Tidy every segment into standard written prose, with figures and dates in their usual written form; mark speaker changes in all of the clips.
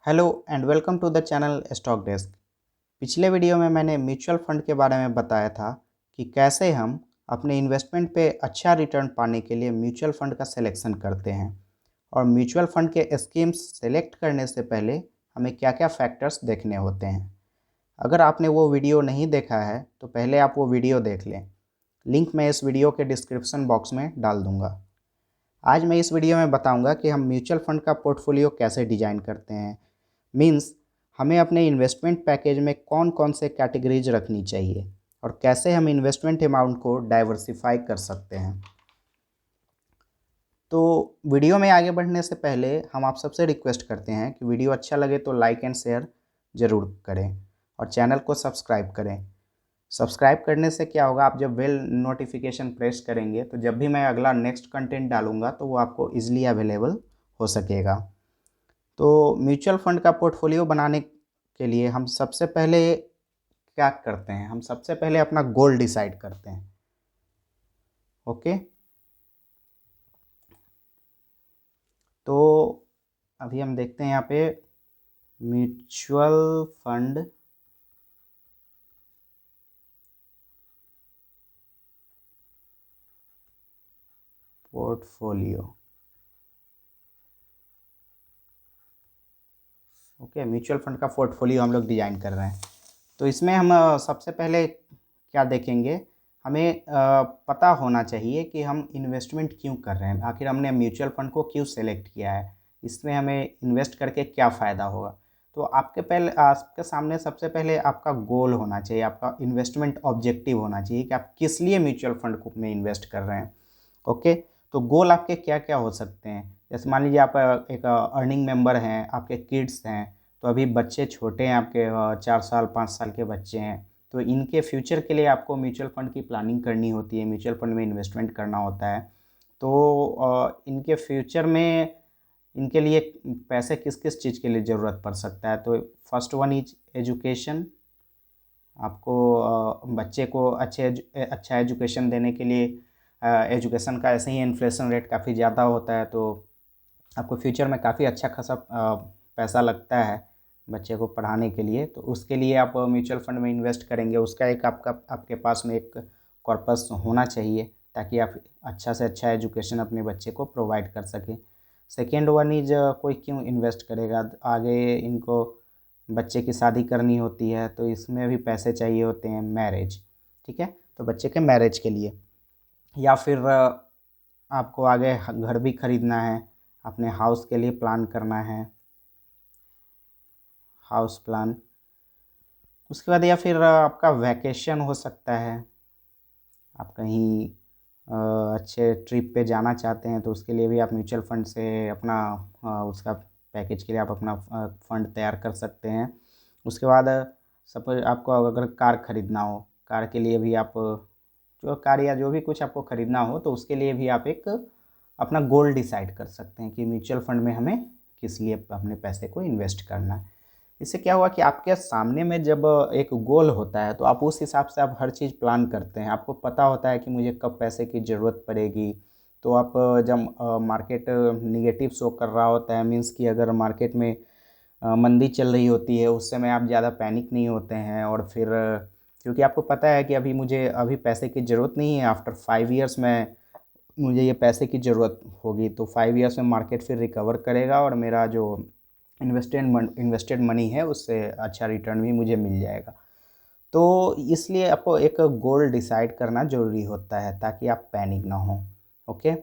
Speaker 1: Hello and welcome to the channel stock desk. पिछले video में मैंने म्यूचुअल फंड के बारे में बताया था कि कैसे हम अपने इन्वेस्टमेंट पे अच्छा रिटर्न पाने के लिए म्यूचुअल फंड का सिलेक्शन करते हैं और म्यूचुअल फंड के स्कीम्स सेलेक्ट करने से पहले हमें क्या क्या फैक्टर्स देखने होते हैं। अगर आपने वो वीडियो नहीं देखा है तो पहले आप वो वीडियो देख लें। लिंक मैं इस वीडियो के डिस्क्रिप्शन बॉक्स में डाल दूँगा। आज मैं इस वीडियो में बताऊँगा कि हम म्यूचुअल फंड का पोर्टफोलियो कैसे डिज़ाइन करते हैं। मीन्स हमें अपने इन्वेस्टमेंट पैकेज में कौन कौन से कैटेगरीज रखनी चाहिए और कैसे हम इन्वेस्टमेंट अमाउंट को डाइवर्सिफाई कर सकते हैं। तो वीडियो में आगे बढ़ने से पहले हम आप सबसे रिक्वेस्ट करते हैं कि वीडियो अच्छा लगे तो लाइक एंड शेयर ज़रूर करें और चैनल को सब्सक्राइब करें। सब्सक्राइब करने से क्या होगा, आप जब बेल नोटिफिकेशन प्रेस करेंगे तो जब भी मैं अगला नेक्स्ट कंटेंट डालूंगा तो वो आपको ईजिली अवेलेबल हो सकेगा। तो म्यूचुअल फंड का पोर्टफोलियो बनाने के लिए हम सबसे पहले क्या करते हैं, हम सबसे पहले अपना गोल डिसाइड करते हैं। ओके, तो अभी हम देखते हैं यहाँ पे mutual fund portfolio. Okay, mutual fund का पोर्टफोलियो हम लोग डिजाइन कर रहे हैं। तो इसमें हम सबसे पहले क्या देखेंगे, हमें पता होना चाहिए कि हम इन्वेस्टमेंट क्यों कर रहे हैं, आखिर हमने म्यूचुअल फंड को क्यों सेलेक्ट किया है, इसमें हमें इन्वेस्ट करके क्या फ़ायदा होगा। तो आपके सामने सबसे पहले आपका गोल होना चाहिए, आपका इन्वेस्टमेंट ऑब्जेक्टिव होना चाहिए कि आप किस लिए म्यूचुअल फंड को में इन्वेस्ट कर रहे हैं। ओके, तो गोल आपके क्या क्या हो सकते हैं। जैसे मान लीजिए आप एक अर्निंग मेंबर हैं, आपके किड्स हैं, तो अभी बच्चे छोटे हैं, आपके 4 साल 5 साल के बच्चे हैं, तो इनके फ्यूचर के लिए आपको म्यूचुअल फंड की प्लानिंग करनी होती है, म्यूचुअल फंड में इन्वेस्टमेंट करना होता है। तो इनके फ्यूचर में इनके लिए पैसे किस किस चीज़ के लिए ज़रूरत पड़ सकता है। तो फर्स्ट वन इज एजुकेशन। आपको बच्चे को अच्छा एजुकेशन देने के लिए एजुकेशन का ऐसे ही इन्फ्लेशन रेट काफ़ी ज़्यादा होता है, तो आपको फ्यूचर में काफ़ी अच्छा खासा पैसा लगता है बच्चे को पढ़ाने के लिए। तो उसके लिए आप म्यूचुअल फंड में इन्वेस्ट करेंगे, उसका एक आपके पास में एक कॉर्पस होना चाहिए ताकि आप अच्छा से अच्छा एजुकेशन अपने बच्चे को प्रोवाइड कर सकें। सेकेंड वन इज कोई क्यों इन्वेस्ट करेगा, आगे इनको बच्चे की शादी करनी होती है तो इसमें भी पैसे चाहिए होते हैं, मैरिज। ठीक है, तो बच्चे के मैरिज के लिए, या फिर आपको आगे घर भी खरीदना है, अपने हाउस के लिए प्लान करना है, हाउस प्लान। उसके बाद या फिर आपका वैकेशन हो सकता है, आप कहीं अच्छे ट्रिप पे जाना चाहते हैं तो उसके लिए भी आप म्यूचुअल फंड से अपना उसका पैकेज के लिए आप अपना फंड तैयार कर सकते हैं। उसके बाद सपोज आपको अगर कार खरीदना हो, कार के लिए भी आप जो कार या जो भी कुछ आपको खरीदना हो तो उसके लिए भी आप एक अपना गोल डिसाइड कर सकते हैं कि म्यूचुअल फंड में हमें किस लिए अपने पैसे को इन्वेस्ट करना है। इससे क्या हुआ कि आपके सामने में जब एक गोल होता है तो आप उस हिसाब से आप हर चीज़ प्लान करते हैं, आपको पता होता है कि मुझे कब पैसे की ज़रूरत पड़ेगी। तो आप जब मार्केट निगेटिव शो कर रहा होता है, मीन्स कि अगर मार्केट में मंदी चल रही होती है उस समय आप ज़्यादा पैनिक नहीं होते हैं, और फिर क्योंकि आपको पता है कि अभी पैसे की ज़रूरत नहीं है, आफ्टर 5 ईयर्स में मुझे ये पैसे की ज़रूरत होगी, तो 5 ईयर्स में मार्केट फिर रिकवर करेगा और मेरा जो इन्वेस्टेड मनी है उससे अच्छा रिटर्न भी मुझे मिल जाएगा। तो इसलिए आपको एक गोल डिसाइड करना ज़रूरी होता है ताकि आप पैनिक ना हो। ओके,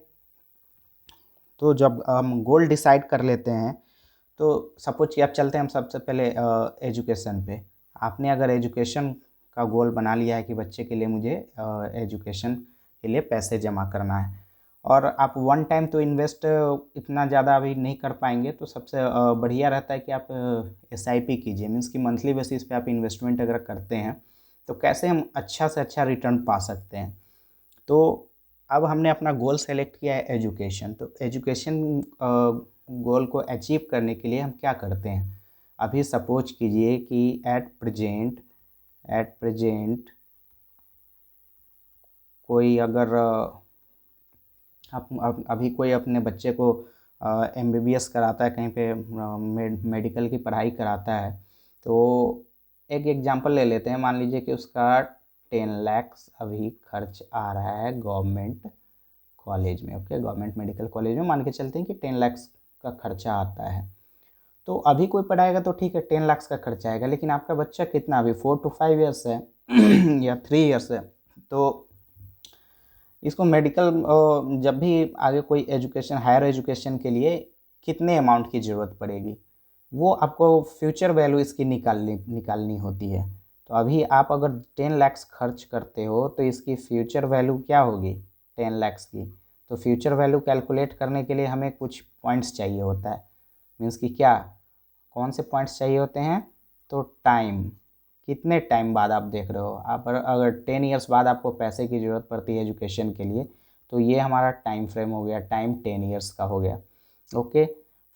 Speaker 1: तो जब हम गोल डिसाइड कर लेते हैं तो सपोज कि आप चलते हैं हम सबसे पहले एजुकेशन पे। आपने अगर एजुकेशन का गोल बना लिया है कि बच्चे के लिए मुझे एजुकेशन के लिए पैसे जमा करना है, और आप वन टाइम तो इन्वेस्ट इतना ज़्यादा अभी नहीं कर पाएंगे, तो सबसे बढ़िया रहता है कि आप एसआईपी कीजिए। मीन्स कि मंथली बेसिस पे आप इन्वेस्टमेंट अगर करते हैं तो कैसे हम अच्छा से अच्छा रिटर्न पा सकते हैं। तो अब हमने अपना गोल सेलेक्ट किया है एजुकेशन, तो एजुकेशन गोल को अचीव करने के लिए हम क्या करते हैं। अभी सपोज कीजिए कि एट प्रेजेंट कोई अगर अभी कोई अपने बच्चे को MBBS कराता है, कहीं पे मेडिकल की पढ़ाई कराता है, तो एक एग्जांपल ले लेते हैं। मान लीजिए कि उसका 10 लाख अभी खर्च आ रहा है गवर्नमेंट कॉलेज में। ओके, गवर्नमेंट मेडिकल कॉलेज में मान के चलते हैं कि 10 लाख का खर्चा आता है। तो अभी कोई पढ़ाएगा तो ठीक है, 10 लाख का खर्चा आएगा, लेकिन आपका बच्चा कितना अभी 4 to 5 ईयर्स है या 3 ईयर्स है, तो इसको मेडिकल जब भी आगे कोई एजुकेशन, हायर एजुकेशन के लिए कितने अमाउंट की ज़रूरत पड़ेगी, वो आपको फ्यूचर वैल्यू इसकी निकालनी होती है। तो अभी आप अगर 10 लाख खर्च करते हो तो इसकी फ्यूचर वैल्यू क्या होगी 10 लाख की। तो फ्यूचर वैल्यू कैलकुलेट करने के लिए हमें कुछ पॉइंट्स चाहिए होता है। मीन्स कि क्या, कौन से पॉइंट्स चाहिए होते हैं, तो टाइम, कितने टाइम बाद आप देख रहे हो। आप अगर 10 ईयर्स बाद आपको पैसे की ज़रूरत पड़ती है एजुकेशन के लिए, तो ये हमारा टाइम फ्रेम हो गया, टाइम 10 ईयर्स का हो गया। ओके,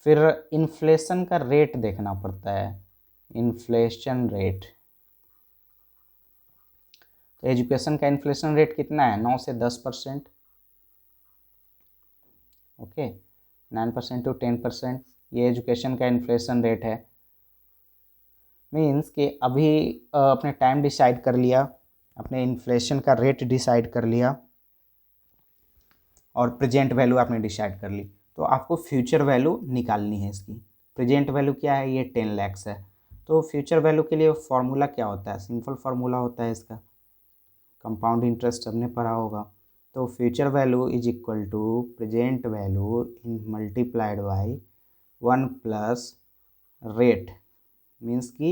Speaker 1: फिर इन्फ्लेशन का रेट देखना पड़ता है, इन्फ्लेशन रेट। तो एजुकेशन का इन्फ्लेशन रेट कितना है, 9 से 10%। ओके, 9% to 10%, ये एजुकेशन का इन्फ्लेशन रेट है। मीन्स कि अभी अपने टाइम डिसाइड कर लिया, अपने इन्फ्लेशन का रेट डिसाइड कर लिया, और प्रेजेंट वैल्यू आपने डिसाइड कर ली, तो आपको फ्यूचर वैल्यू निकालनी है इसकी। प्रेजेंट वैल्यू क्या है, ये 10 लाख है। तो फ्यूचर वैल्यू के लिए फॉर्मूला क्या होता है, सिंपल फार्मूला होता है इसका, कंपाउंड इंटरेस्ट सबने पढ़ा होगा। तो future value is equal to present value in multiplied by 1 plus rate. Means कि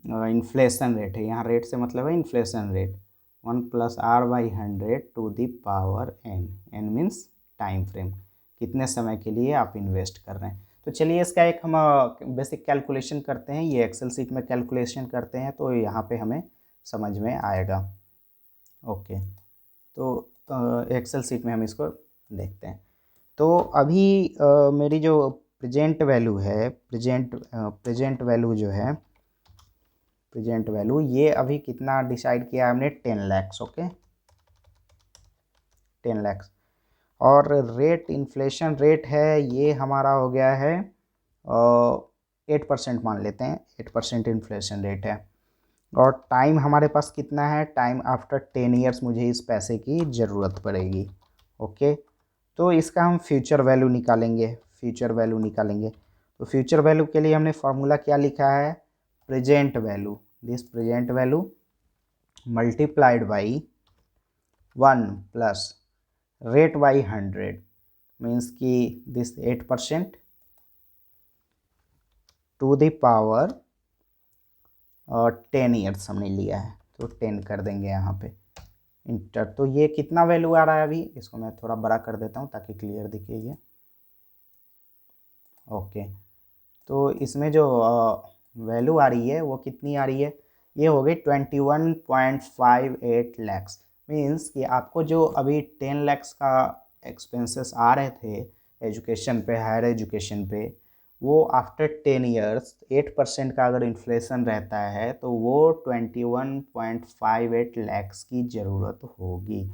Speaker 1: इन्फ्लेशन रेट है, यहाँ रेट से मतलब है inflation rate, 1 plus R/100 to the power n। n means time frame, कितने समय के लिए आप इन्वेस्ट कर रहे हैं। तो चलिए इसका एक हम बेसिक कैलकुलेशन करते हैं, ये एक्सेल सीट में कैलकुलेशन करते हैं, तो यहाँ पे हमें समझ में आएगा। ओके, तो एक्सेल सीट में हम इसको देखते हैं। तो अभी मेरी जो प्रेजेंट वैल्यू है, प्रेजेंट वैल्यू जो है, प्रेजेंट वैल्यू ये अभी कितना डिसाइड किया हमने, 10 लाख। ओके, 10 लाख। और रेट, इन्फ्लेशन रेट है ये हमारा हो गया है 8% मान लेते हैं, 8% इन्फ्लेशन रेट है। और टाइम हमारे पास कितना है, टाइम आफ्टर 10 ईयर्स मुझे इस पैसे की ज़रूरत पड़ेगी। ओके, तो इसका हम फ्यूचर वैल्यू निकालेंगे, फ्यूचर वैल्यू निकालेंगे। तो फ्यूचर वैल्यू के लिए हमने फार्मूला क्या लिखा है, present value, this present value multiplied by 1 plus rate by 100। Means कि this 8% to the power 10 years हमने लिया है, तो 10 कर देंगे यहाँ पे इंटर। तो ये कितना वैल्यू आ रहा है, अभी इसको मैं थोड़ा बड़ा कर देता हूँ ताकि क्लियर दिखे ये। ओके, तो इसमें जो वैल्यू आ रही है वो कितनी आ रही है, ये हो गई 21.58 लैक्स। मीन्स कि आपको जो अभी 10 लैक्स का एक्सपेंसेस आ रहे थे एजुकेशन पे, हायर एजुकेशन पे, वो आफ्टर 10 ईयर्स 8% का अगर इन्फ्लेशन रहता है तो वो 21.58 लैक्स की ज़रूरत होगी।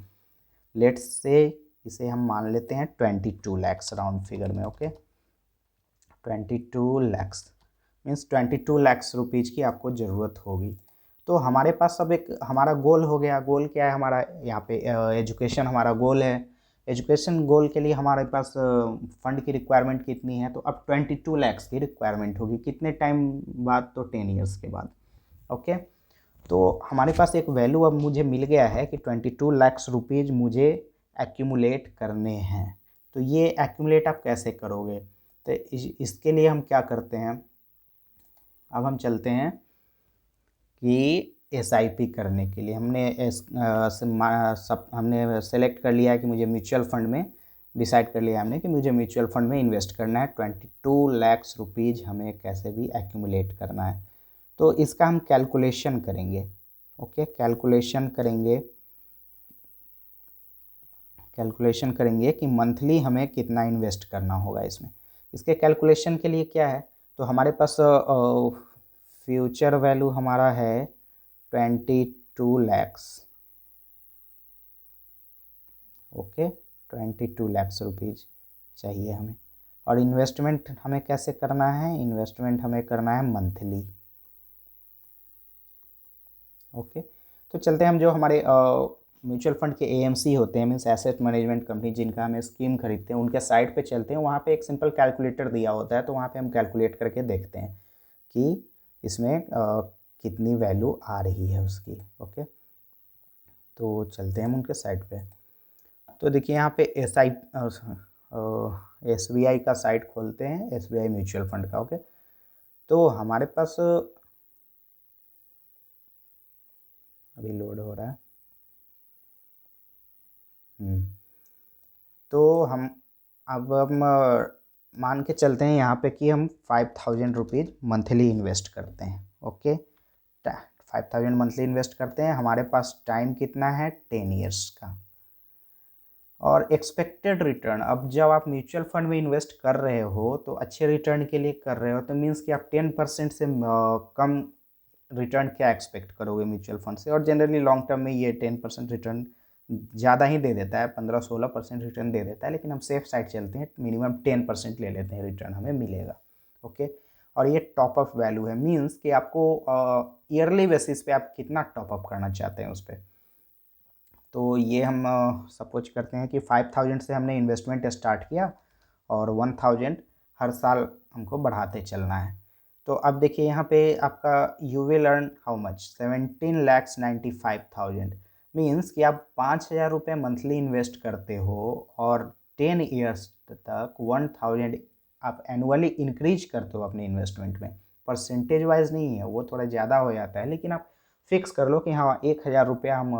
Speaker 1: लेट्स से इसे हम मान लेते हैं 22 लैक्स राउंड फिगर में। Okay, 22 lakhs means 22 lakhs rupees की आपको ज़रूरत होगी। तो हमारे पास सब एक हमारा गोल हो गया। गोल क्या है हमारा, यहाँ पे एजुकेशन हमारा गोल है। एजुकेशन गोल के लिए हमारे पास फंड की रिक्वायरमेंट कितनी है, तो अब 22 लैक्स की रिक्वायरमेंट होगी। कितने टाइम बाद, तो 10 ईयर्स के बाद। ओके, तो हमारे पास एक वैल्यू अब मुझे मिल गया है कि 22 लैक्स रुपीज़ मुझे एक्यूमुलेट करने हैं। तो ये एक्यूमुलेट आप कैसे करोगे, तो इसके लिए हम क्या करते हैं, अब हम चलते हैं कि SIP करने के लिए हमने सेलेक्ट कर लिया है कि मुझे म्यूचुअल फंड में, डिसाइड कर लिया हमने कि मुझे म्यूचुअल फंड में इन्वेस्ट करना है। 22 लैक्स रुपीज़ हमें कैसे भी एक्यूमुलेट करना है। तो इसका हम कैलकुलेशन करेंगे। ओके, कैलकुलेशन करेंगे कि मंथली हमें कितना इन्वेस्ट करना होगा इसमें। इसके कैलकुलेशन के लिए क्या है, तो हमारे पास फ्यूचर वैल्यू हमारा है 22 लैक्स। ओके, 22 लैक्स रुपीज़ चाहिए हमें। और इन्वेस्टमेंट हमें कैसे करना है, इन्वेस्टमेंट हमें करना है मंथली। ओके, तो चलते हैं हम जो हमारे म्यूचुअल फंड के एएमसी होते हैं, मीन्स एसेट मैनेजमेंट कंपनी, जिनका हमें स्कीम खरीदते हैं, उनके साइट पे चलते हैं। वहाँ पे एक सिंपल कैलकुलेटर दिया होता है, तो वहाँ पे हम कैलकुलेट करके देखते हैं कि इसमें कितनी वैल्यू आ रही है उसकी। ओके, तो चलते हैं हम उनके साइट पे। तो देखिए यहाँ पे SBI का साइट खोलते हैं, SBI म्यूचुअल फंड का। ओके, तो हमारे पास अभी लोड हो रहा है। तो हम अब हम मान के चलते हैं यहाँ पे कि हम 5000 रुपीज़ मंथली इन्वेस्ट करते हैं। ओके, 5000 मंथली इन्वेस्ट करते हैं। हमारे पास टाइम कितना है, 10 ईयर्स का। और एक्सपेक्टेड रिटर्न, अब जब आप म्यूचुअल फंड में इन्वेस्ट कर रहे हो तो अच्छे रिटर्न के लिए कर रहे हो, तो मीन्स कि आप 10% से कम रिटर्न क्या एक्सपेक्ट करोगे म्यूचुअल फंड से। और जनरली लॉन्ग टर्म में ये 10% रिटर्न ज़्यादा ही दे देता है, 15-16% रिटर्न दे देता है, लेकिन हम सेफ साइड चलते हैं, मिनिमम 10% ले लेते हैं रिटर्न हमें मिलेगा। ओके, और ये टॉपअप वैल्यू है, मीन्स कि आपको ईयरली बेसिस पे आप कितना टॉपअप करना चाहते हैं उस पर। तो ये हम सपोज करते हैं कि 5000 से हमने इन्वेस्टमेंट स्टार्ट किया और 1000 हर साल हमको बढ़ाते चलना है। तो अब देखिए यहाँ पे आपका you will earn how much, 17,95,000, means कि आप 5000 रुपये मंथली इन्वेस्ट करते हो और 10 ईयर्स तक 1000 आप एनुअली इंक्रीज करते हो अपने इन्वेस्टमेंट में। परसेंटेज वाइज नहीं है, वो थोड़ा ज़्यादा हो जाता है, लेकिन आप फिक्स कर लो कि हाँ 1000 रुपया हम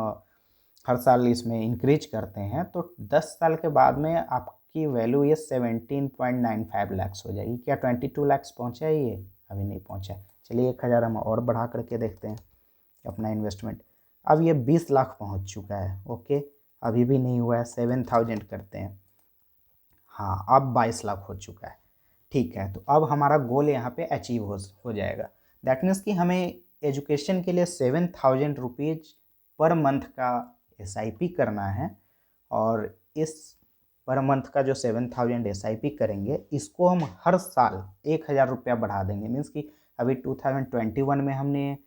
Speaker 1: हर साल इसमें इंक्रीज करते हैं, तो 10 साल के बाद में आपकी वैल्यू ये 17.95 लाख हो जाएगी। क्या 22 लाख पहुँचा है ये? अभी नहीं पहुँचा। चलिए 1000 हम और बढ़ा करके देखते हैं अपना इन्वेस्टमेंट। अब ये 20 लाख पहुँच चुका है। ओके, अभी भी नहीं हुआ है, 7000 करते हैं। हाँ, अब 22 लाख हो चुका है। ठीक है, तो अब हमारा गोल यहाँ पे अचीव हो जाएगा। दैट मीन्स कि हमें एजुकेशन के लिए 7000 रुपीज़ पर मंथ का SIP करना है। और इस पर मंथ का जो 7000 SIP करेंगे, इसको हम हर साल 1000 रुपया बढ़ा देंगे। मीन्स कि अभी 2021 में हमने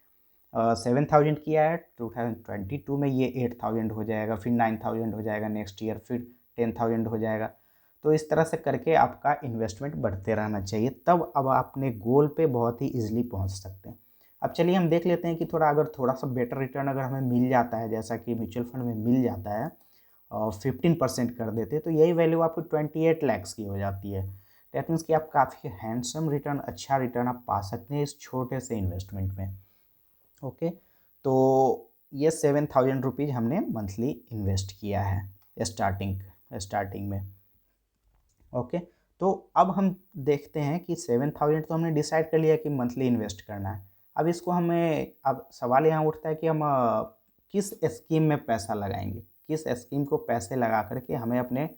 Speaker 1: 7000 किया है, 2022 में ये 8000 हो जाएगा, फिर 9000 हो जाएगा, नेक्स्ट ईयर फिर 10000 हो जाएगा। तो इस तरह से करके आपका इन्वेस्टमेंट बढ़ते रहना चाहिए, तब अब अपने गोल पे बहुत ही ईजिली पहुंच सकते हैं। अब चलिए हम देख लेते हैं कि अगर थोड़ा सा बेटर रिटर्न अगर हमें मिल जाता है, जैसा कि म्यूचुअल फंड में मिल जाता है, और 15% कर देते, तो यही वैल्यू आपको 28 लैक्स की हो जाती है। डैट मीन्स कि आप काफ़ी हैंडसम रिटर्न, अच्छा रिटर्न आप पा सकते हैं इस छोटे से इन्वेस्टमेंट में। ओके, तो ये 7000 रुपीज़ हमने मंथली इन्वेस्ट किया है स्टार्टिंग में। ओके, तो अब हम देखते हैं कि 7000 तो हमने डिसाइड कर लिया कि मंथली इन्वेस्ट करना है। अब इसको हमें, अब सवाल यहाँ उठता है कि हम किस स्कीम में पैसा लगाएंगे, किस स्कीम को पैसे लगा करके हमें अपने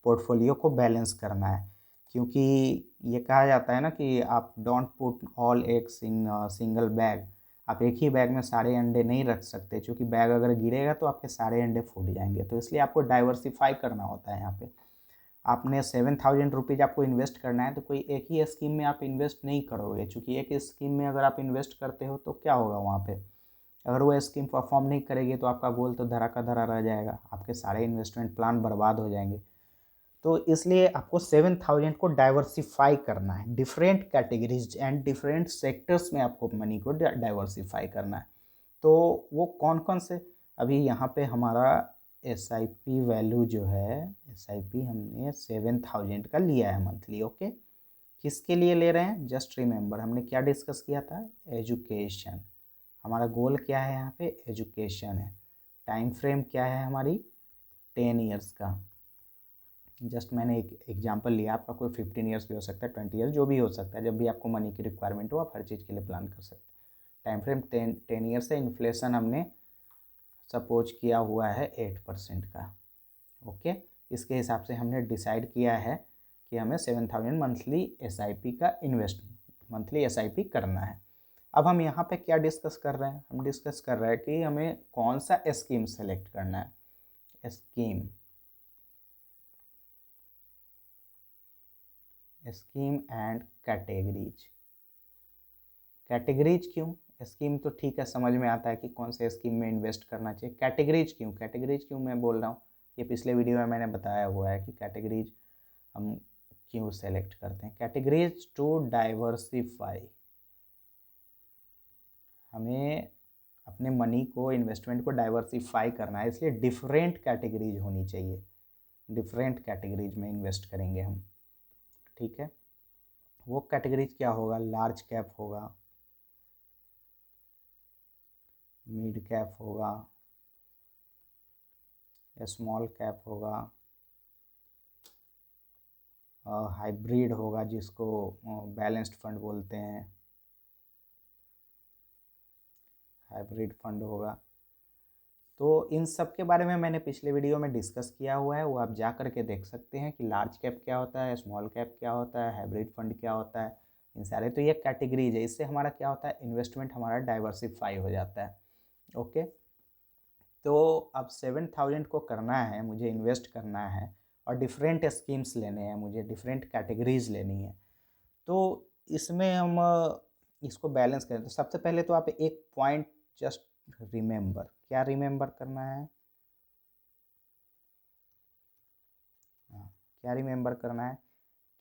Speaker 1: पोर्टफोलियो को बैलेंस करना है। क्योंकि ये कहा जाता है ना कि आप don't put all eggs in single bag, आप एक ही बैग में सारे अंडे नहीं रख सकते, क्योंकि बैग अगर गिरेगा तो आपके सारे अंडे फूट जाएंगे। तो इसलिए आपको डाइवर्सिफाई करना होता है। यहाँ पे आपने 7000 रुपीज़ आपको इन्वेस्ट करना है, तो कोई एक ही स्कीम में आप इन्वेस्ट नहीं करोगे, क्योंकि एक स्कीम में अगर आप इन्वेस्ट करते हो तो क्या होगा वहाँ पे, अगर वो स्कीम परफॉर्म नहीं करेगी तो आपका गोल तो धरा का धरा रह जाएगा, आपके सारे इन्वेस्टमेंट प्लान बर्बाद हो जाएंगे। तो इसलिए आपको 7000 को डाइवर्सिफाई करना है, different categories and different sectors में आपको मनी को डाइवर्सिफाई करना है। तो वो कौन कौन से, अभी यहाँ पे हमारा SIP वैल्यू जो है, SIP हमने 7000 का लिया है मंथली। ओके, किसके लिए ले रहे हैं, जस्ट रिमेंबर हमने क्या डिस्कस किया था, एजुकेशन। हमारा गोल क्या है यहाँ पे, एजुकेशन है। टाइम फ्रेम क्या है हमारी, 10 ईयर्स का। जस्ट मैंने एक एग्जांपल लिया, आपका कोई 15 ईयर्स भी हो सकता है, 20 ईयर्स, जो भी हो सकता है। जब भी आपको मनी की रिक्वायरमेंट हो आप हर चीज़ के लिए प्लान कर सकते हैं। टाइम फ्रेम 10 ईयर्स है। इन्फ्लेशन हमने सपोज किया हुआ है 8% का। ओके, इसके हिसाब से हमने डिसाइड किया है कि हमें 7000 मंथली SIP करना है। अब हम यहाँ पे क्या डिस्कस कर रहे हैं, हम डिस्कस कर रहे हैं कि हमें कौन सा स्कीम सेलेक्ट करना है। Scheme, scheme and categories. Categories क्यों? स्कीम तो ठीक है, समझ में आता है कि कौन से स्कीम में इन्वेस्ट करना चाहिए। कैटेगरीज क्यों? कैटेगरीज क्यों मैं बोल रहा हूँ, ये पिछले वीडियो में मैंने बताया हुआ है कि कैटेगरीज हम क्यों सेलेक्ट करते हैं। कैटेगरीज टू डाइवर्सिफाई, हमें अपने मनी को, इन्वेस्टमेंट को डाइवर्सिफाई करना है, इसलिए डिफरेंट कैटेगरीज होनी चाहिए। डिफरेंट कैटेगरीज में इन्वेस्ट करेंगे हम, ठीक है। वो कैटेगरीज क्या होगा? लार्ज कैप होगा, मिड कैप होगा, स्मॉल कैप होगा, हाइब्रिड होगा जिसको बैलेंस्ड फंड बोलते हैं, हाइब्रिड फंड होगा। तो इन सब के बारे में मैंने पिछले वीडियो में डिस्कस किया हुआ है, वो आप जा करके देख सकते हैं कि लार्ज कैप क्या होता है, स्मॉल कैप क्या होता है, हाइब्रिड फंड क्या होता है, इन सारे। तो ये कैटेगरीज है, इससे हमारा क्या होता है, इन्वेस्टमेंट हमारा डाइवर्सिफाई हो जाता है। ओके, तो अब 7000 को करना है, मुझे इन्वेस्ट करना है और डिफरेंट स्कीम्स लेने हैं, मुझे डिफरेंट कैटेगरीज लेनी है। तो इसमें हम इसको बैलेंस करें तो सबसे पहले तो आप एक पॉइंट जस्ट रिमेंबर, क्या रिमेंबर करना है? हाँ, क्या रिमेंबर करना है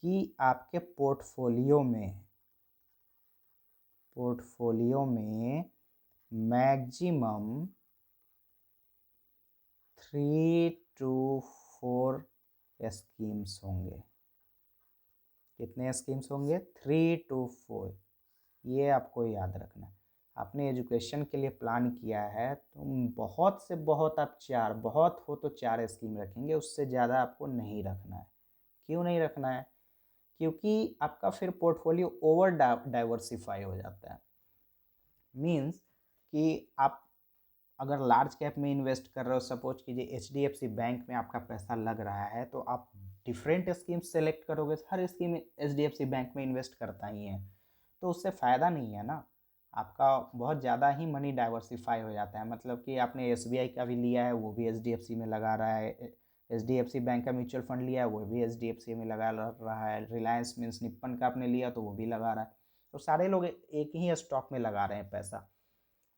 Speaker 1: कि आपके पोर्टफोलियो में मैक्सिमम 3 to 4 स्कीम्स होंगे। कितने स्कीम्स होंगे? 3 to 4। ये आपको याद रखना है। आपने एजुकेशन के लिए प्लान किया है तो बहुत से बहुत आप 4, बहुत हो तो 4 स्कीम रखेंगे, उससे ज़्यादा आपको नहीं रखना है। क्यों नहीं रखना है? क्योंकि आपका फिर पोर्टफोलियो ओवर डाइवर्सिफाई हो जाता है। मीन्स कि आप अगर लार्ज कैप में इन्वेस्ट कर रहे हो, सपोज कीजिए HDFC बैंक में आपका पैसा लग रहा है, तो आप डिफरेंट स्कीम सेलेक्ट करोगे, हर स्कीम HDFC बैंक में इन्वेस्ट करता ही है, तो उससे फ़ायदा नहीं है ना। आपका बहुत ज़्यादा ही मनी डाइवर्सिफाई हो जाता है। मतलब कि आपने SBI का भी लिया है, वो भी HDFC में लगा रहा है, HDFC बैंक का म्यूचुअल फंड लिया है, वो भी HDFC में लगा रहा है, रिलायंस मीन्स निप्पन का आपने लिया तो वो भी लगा रहा है, तो सारे लोग एक ही स्टॉक में लगा रहे हैं पैसा।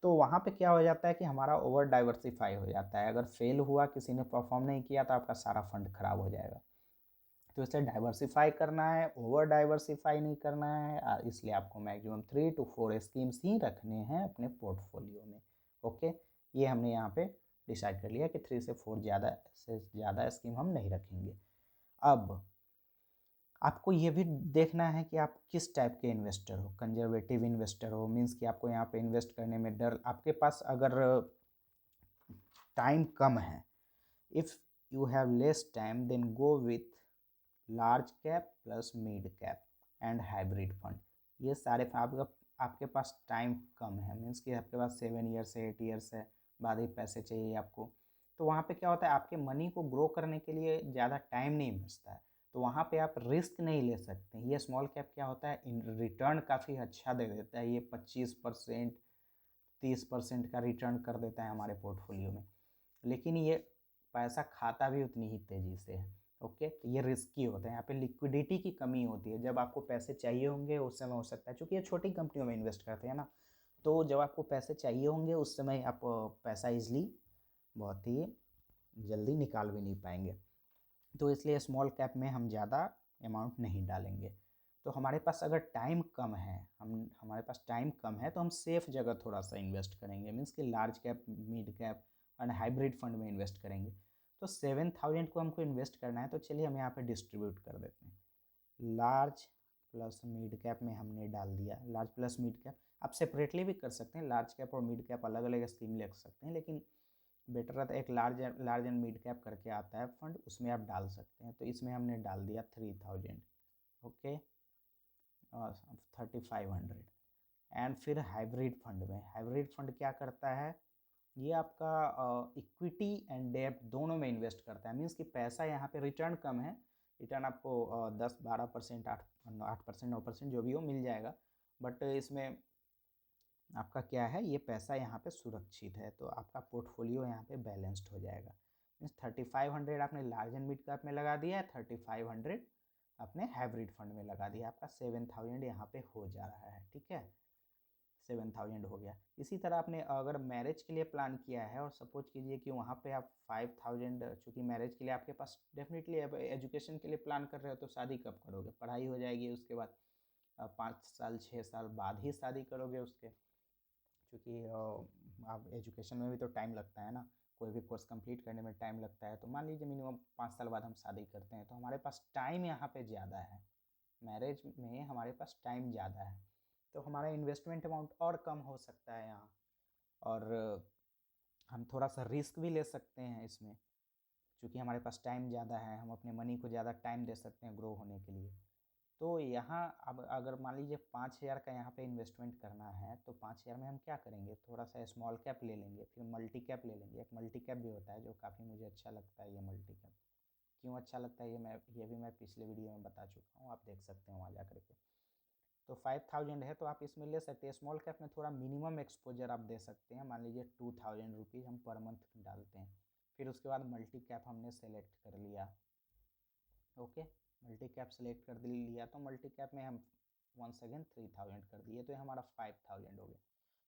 Speaker 1: तो वहाँ पे क्या हो जाता है कि हमारा ओवर डाइवर्सिफाई हो जाता है। अगर फेल हुआ, किसी ने परफॉर्म नहीं किया, तो आपका सारा फंड खराब हो जाएगा। तो इसलिए डाइवर्सिफाई करना है, ओवर डाइवर्सिफाई नहीं करना है, इसलिए आपको मैक्सिमम 3 to 4 स्कीम्स ही रखने हैं अपने पोर्टफोलियो में। ओके, ये हमने यहाँ पे डिसाइड कर लिया कि 3 से 4 ज़्यादा स्कीम हम नहीं रखेंगे। अब आपको ये भी देखना है कि आप किस टाइप के इन्वेस्टर हो। कंजर्वेटिव इन्वेस्टर हो, मीन्स कि आपको यहाँ पे इन्वेस्ट करने में डर, आपके पास अगर टाइम कम है, if you have less time then go with large cap plus mid cap and hybrid fund. ये सारे आपके पास टाइम कम है, मीन्स कि आपके पास 7 ईयर्स है, 8 ईयर्स है, बाद ही पैसे चाहिए आपको। तो वहाँ पे क्या होता है, आपके मनी को ग्रो करने के लिए ज़्यादा टाइम नहीं बचता है, तो वहाँ पे आप रिस्क नहीं ले सकते। ये स्मॉल कैप क्या होता है, इन रिटर्न काफ़ी अच्छा दे देता है, ये 25%, 30% का रिटर्न कर देता है हमारे पोर्टफोलियो में, लेकिन ये पैसा खाता भी उतनी ही तेज़ी से है। ओके, तो ये रिस्की होता है, यहाँ पे लिक्विडिटी की कमी होती है। जब आपको पैसे चाहिए होंगे उस समय हो सकता है, चूँकि ये छोटी कंपनियों में इन्वेस्ट करते हैं ना, तो जब आपको पैसे चाहिए होंगे उस समय आप पैसा ईजिली, बहुत ही जल्दी निकाल भी नहीं पाएंगे। तो इसलिए स्मॉल कैप में हम ज़्यादा अमाउंट नहीं डालेंगे। तो हमारे पास अगर टाइम कम है, हमारे पास टाइम कम है, तो हम सेफ़ जगह थोड़ा सा इन्वेस्ट करेंगे, मीन्स कि large cap, mid cap and hybrid fund में इन्वेस्ट करेंगे। तो 7000 को हमको इन्वेस्ट करना है, तो चलिए हम यहाँ पे डिस्ट्रीब्यूट कर देते हैं। लार्ज प्लस मिड कैप में हमने डाल दिया, लार्ज प्लस मिड कैप। आप सेपरेटली भी कर सकते हैं, लार्ज कैप और मिड कैप अलग अलग स्कीम ले सकते हैं, लेकिन बेटर रहता है एक लार्ज एंड मिड कैप करके आता है फंड, उसमें आप डाल सकते हैं। तो इसमें हमने डाल दिया 3000। ओके, 3500। एंड फिर हाइब्रिड फंड में, हाइब्रिड फंड क्या करता है, ये आपका इक्विटी एंड डेब्ट दोनों में इन्वेस्ट करता है। मीन्स कि पैसा यहाँ पे रिटर्न कम है, रिटर्न आपको 10-12%, 8%, 9% जो भी हो मिल जाएगा, बट इसमें आपका क्या है, ये पैसा यहाँ पे सुरक्षित है, तो आपका पोर्टफोलियो यहाँ पे बैलेंस्ड हो जाएगा। मीन्स 3500 आपने लार्ज एंड मिड कैप में लगा दिया है, 3500 आपने हाइब्रिड फंड में लगा दिया, आपका 7000 यहाँ पे हो जा रहा है, ठीक है, 7000 हो गया। इसी तरह आपने अगर मैरिज के लिए प्लान किया है और सपोज कीजिए कि वहाँ पे आप 5000, चूँकि मैरिज के लिए आपके पास डेफिनेटली एजुकेशन के लिए प्लान कर रहे हो तो शादी कब करोगे, पढ़ाई हो जाएगी उसके बाद 5 साल 6 साल बाद ही शादी करोगे उसके, क्योंकि आप एजुकेशन में भी तो टाइम लगता है ना, कोई भी कोर्स कंप्लीट करने में टाइम लगता है। तो मान लीजिए मिनिमम 5 साल बाद हम शादी करते हैं तो हमारे पास टाइम यहाँ पे ज़्यादा है, मैरिज में हमारे पास टाइम ज़्यादा है, तो हमारा इन्वेस्टमेंट अमाउंट और कम हो सकता है यहाँ, और हम थोड़ा सा रिस्क भी ले सकते हैं इसमें, क्योंकि हमारे पास टाइम ज़्यादा है, हम अपने मनी को ज़्यादा टाइम दे सकते हैं ग्रो होने के लिए। तो यहाँ अब अगर मान लीजिए 5000 का यहाँ पे इन्वेस्टमेंट करना है तो 5000 में हम क्या करेंगे, थोड़ा सा स्मॉल कैप ले लेंगे, फिर मल्टी कैप ले लेंगे। एक मल्टी कैप भी होता है जो काफ़ी मुझे अच्छा लगता है, ये मल्टी कैप क्यों अच्छा लगता है ये भी मैं पिछले वीडियो में बता चुका हूँ, आप देख सकते हैं वहाँ जा करके। तो 5000 है तो आप इसमें ले सकते हैं। स्मॉल कैप में थोड़ा मिनिमम एक्सपोजर आप दे सकते हैं, मान लीजिए 2000 रुपीज़ हम पर मंथ डालते हैं। फिर उसके बाद मल्टी कैप हमने सेलेक्ट कर लिया, ओके, मल्टी कैप सेलेक्ट कर लिया तो मल्टी कैप में हम वंस अगेन 3000 कर दिए, तो ये हमारा 5000 हो गया।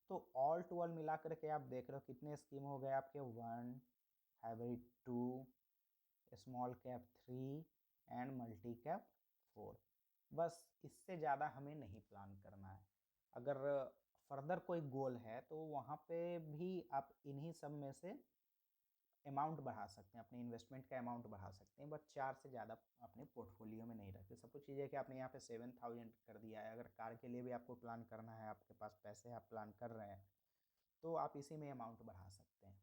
Speaker 1: तो ऑल टू ऑल मिला करके आप देख रहे हो कितने स्कीम हो गए आपके, 1, hybrid 2, small cap 3 and multi cap 4। बस इससे ज़्यादा हमें नहीं प्लान करना है। अगर फर्दर कोई गोल है तो वहाँ पे भी आप इन्हीं सब में से अमाउंट बढ़ा सकते हैं, अपने इन्वेस्टमेंट का अमाउंट बढ़ा सकते हैं, बट 4 से ज़्यादा अपने पोर्टफोलियो में नहीं रखते। सपोज कीजिए कि आपने यहाँ पे 7000 कर दिया है, अगर कार के लिए भी आपको प्लान करना है, आपके पास पैसे आप प्लान कर रहे हैं, तो आप इसी में अमाउंट बढ़ा सकते हैं।